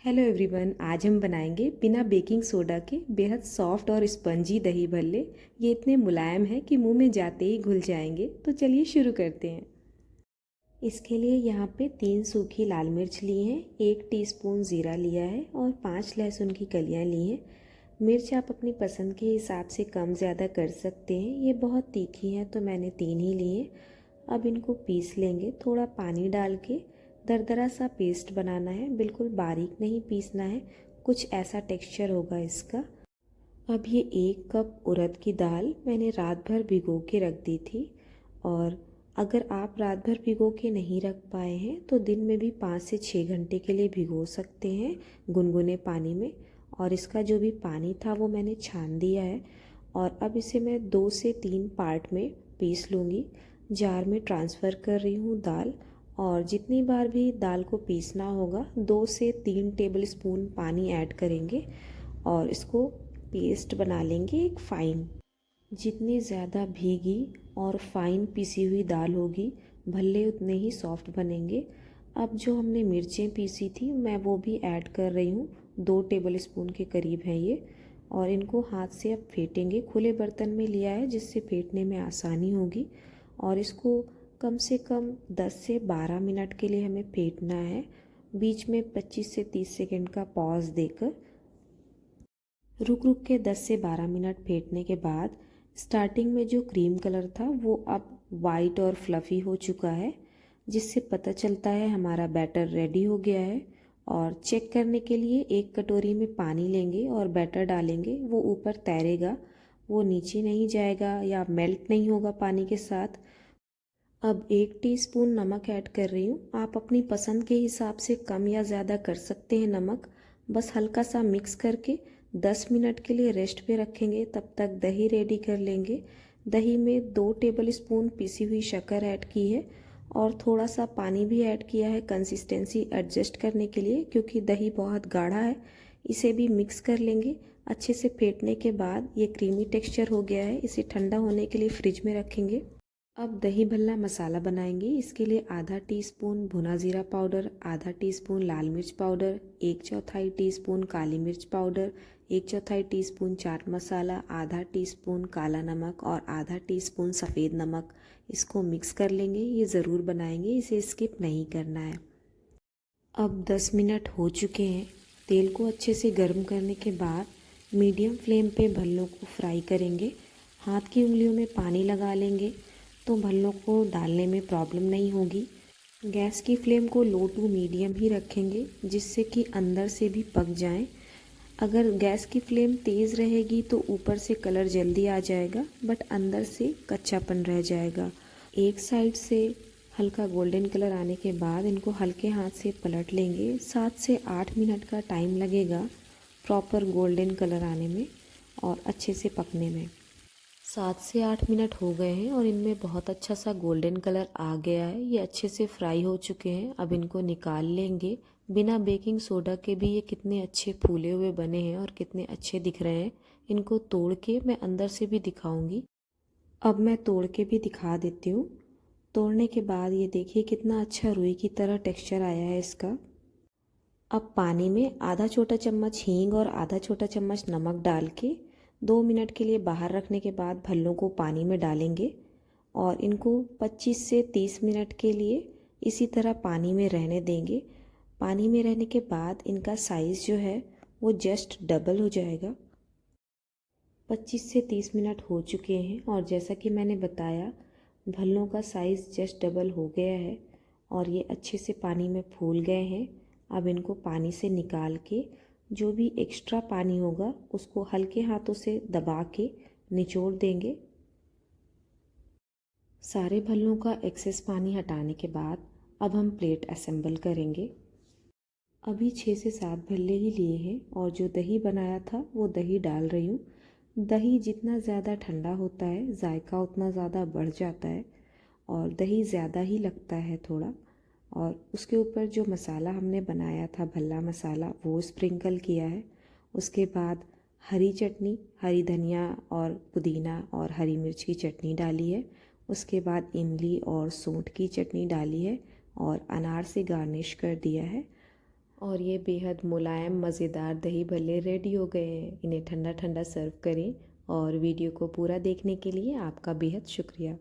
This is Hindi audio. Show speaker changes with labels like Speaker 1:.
Speaker 1: हेलो एवरीवन, आज हम बनाएंगे बिना बेकिंग सोडा के बेहद सॉफ्ट और स्पंजी दही भल्ले। ये इतने मुलायम हैं कि मुंह में जाते ही घुल जाएंगे। तो चलिए शुरू करते हैं। इसके लिए यहाँ पे 3 सूखी लाल मिर्च ली हैं, 1 टीस्पून ज़ीरा लिया है और 5 लहसुन की कलियाँ ली हैं। मिर्च आप अपनी पसंद के हिसाब से कम ज़्यादा कर सकते हैं। ये बहुत तीखी हैं तो मैंने 3 ही ली हैं। अब इनको पीस लेंगे, थोड़ा पानी डाल के दरदरा सा पेस्ट बनाना है, बिल्कुल बारीक नहीं पीसना है, कुछ ऐसा टेक्सचर होगा इसका। अब ये 1 कप उड़द की दाल मैंने रात भर भिगो के रख दी थी। और अगर आप रात भर भिगो के नहीं रख पाए हैं तो दिन में भी 5 से 6 घंटे के लिए भिगो सकते हैं गुनगुने पानी में। और इसका जो भी पानी था वो मैंने छान दिया है। और अब इसे मैं 2 से 3 पार्ट में पीस लूँगी। जार में ट्रांसफ़र कर रही हूँ दाल। और जितनी बार भी दाल को पीसना होगा 2 से 3 टेबल स्पून पानी ऐड करेंगे और इसको पेस्ट बना लेंगे एक फ़ाइन। जितनी ज़्यादा भीगी और फाइन पिसी हुई दाल होगी भल्ले उतने ही सॉफ्ट बनेंगे। अब जो हमने मिर्चें पीसी थी मैं वो भी ऐड कर रही हूँ, 2 टेबल स्पून के करीब है ये। और इनको हाथ से अब फेंटेंगे। खुले बर्तन में लिया है जिससे फेंटने में आसानी होगी। और इसको कम से कम 10 से 12 मिनट के लिए हमें फेंटना है, बीच में 25 से 30 सेकंड का पॉज देकर। रुक रुक के 10 से 12 मिनट फेंटने के बाद स्टार्टिंग में जो क्रीम कलर था वो अब वाइट और फ्लफ़ी हो चुका है, जिससे पता चलता है हमारा बैटर रेडी हो गया है। और चेक करने के लिए एक कटोरी में पानी लेंगे और बैटर डालेंगे, वो ऊपर तैरेगा, वो नीचे नहीं जाएगा या मेल्ट नहीं होगा पानी के साथ। अब 1 टीस्पून नमक ऐड कर रही हूँ। आप अपनी पसंद के हिसाब से कम या ज़्यादा कर सकते हैं नमक। बस हल्का सा मिक्स करके 10 मिनट के लिए रेस्ट पे रखेंगे, तब तक दही रेडी कर लेंगे। दही में 2 टेबल स्पून पिसी हुई शक्कर ऐड की है और थोड़ा सा पानी भी ऐड किया है कंसिस्टेंसी एडजस्ट करने के लिए, क्योंकि दही बहुत गाढ़ा है। इसे भी मिक्स कर लेंगे। अच्छे से फेंटने के बाद ये क्रीमी टेक्सचर हो गया है। इसे ठंडा होने के लिए फ्रिज में रखेंगे। अब दही भल्ला मसाला बनाएंगे। इसके लिए आधा टीस्पून भुना ज़ीरा पाउडर, आधा टीस्पून लाल मिर्च पाउडर, 1/4 टीस्पून काली मिर्च पाउडर, 1/4 टीस्पून चाट मसाला, आधा टीस्पून काला नमक और आधा टीस्पून सफ़ेद नमक। इसको मिक्स कर लेंगे। ये ज़रूर बनाएंगे, इसे स्किप नहीं करना है। अब 10 मिनट हो चुके हैं। तेल को अच्छे से गर्म करने के बाद मीडियम फ्लेम पे भल्लों को फ्राई करेंगे। हाथ की उंगलियों में पानी लगा लेंगे तो भल्लों को डालने में प्रॉब्लम नहीं होगी। गैस की फ्लेम को लो टू मीडियम ही रखेंगे, जिससे कि अंदर से भी पक जाएं। अगर गैस की फ्लेम तेज़ रहेगी तो ऊपर से कलर जल्दी आ जाएगा, बट अंदर से कच्चापन रह जाएगा। एक साइड से हल्का गोल्डन कलर आने के बाद इनको हल्के हाथ से पलट लेंगे। 7 से 8 मिनट का टाइम लगेगा प्रॉपर गोल्डन कलर आने में और अच्छे से पकने में। 7 से 8 मिनट हो गए हैं और इनमें बहुत अच्छा सा गोल्डन कलर आ गया है। ये अच्छे से फ्राई हो चुके हैं। अब इनको निकाल लेंगे। बिना बेकिंग सोडा के भी ये कितने अच्छे फूले हुए बने हैं और कितने अच्छे दिख रहे हैं। इनको तोड़ के मैं अंदर से भी दिखाऊंगी। अब मैं तोड़ के भी दिखा देती हूँ। तोड़ने के बाद ये देखिए कितना अच्छा रुई की तरह टेक्सचर आया है इसका। अब पानी में आधा छोटा चम्मच हींग और आधा छोटा चम्मच नमक डाल के 2 मिनट के लिए बाहर रखने के बाद भल्लों को पानी में डालेंगे और इनको 25 से 30 मिनट के लिए इसी तरह पानी में रहने देंगे। पानी में रहने के बाद इनका साइज़ जो है वो जस्ट डबल हो जाएगा। 25 से 30 मिनट हो चुके हैं और जैसा कि मैंने बताया भल्लों का साइज़ जस्ट डबल हो गया है और ये अच्छे से पानी में फूल गए हैं। अब इनको पानी से निकाल के जो भी एक्स्ट्रा पानी होगा उसको हल्के हाथों से दबा के निचोड़ देंगे। सारे भल्लों का एक्सेस पानी हटाने के बाद अब हम प्लेट असेंबल करेंगे। अभी 6 से 7 भल्ले ही लिए हैं और जो दही बनाया था वो दही डाल रही हूँ। दही जितना ज़्यादा ठंडा होता है जायका उतना ज़्यादा बढ़ जाता है और दही ज़्यादा ही लगता है थोड़ा। और उसके ऊपर जो मसाला हमने बनाया था भल्ला मसाला वो स्प्रिंकल किया है। उसके बाद हरी चटनी, हरी धनिया और पुदीना और हरी मिर्च की चटनी डाली है। उसके बाद इमली और सूंठ की चटनी डाली है और अनार से गार्निश कर दिया है। और ये बेहद मुलायम मज़ेदार दही भल्ले रेडी हो गए हैं। इन्हें ठंडा ठंडा सर्व करें और वीडियो को पूरा देखने के लिए आपका बेहद शुक्रिया।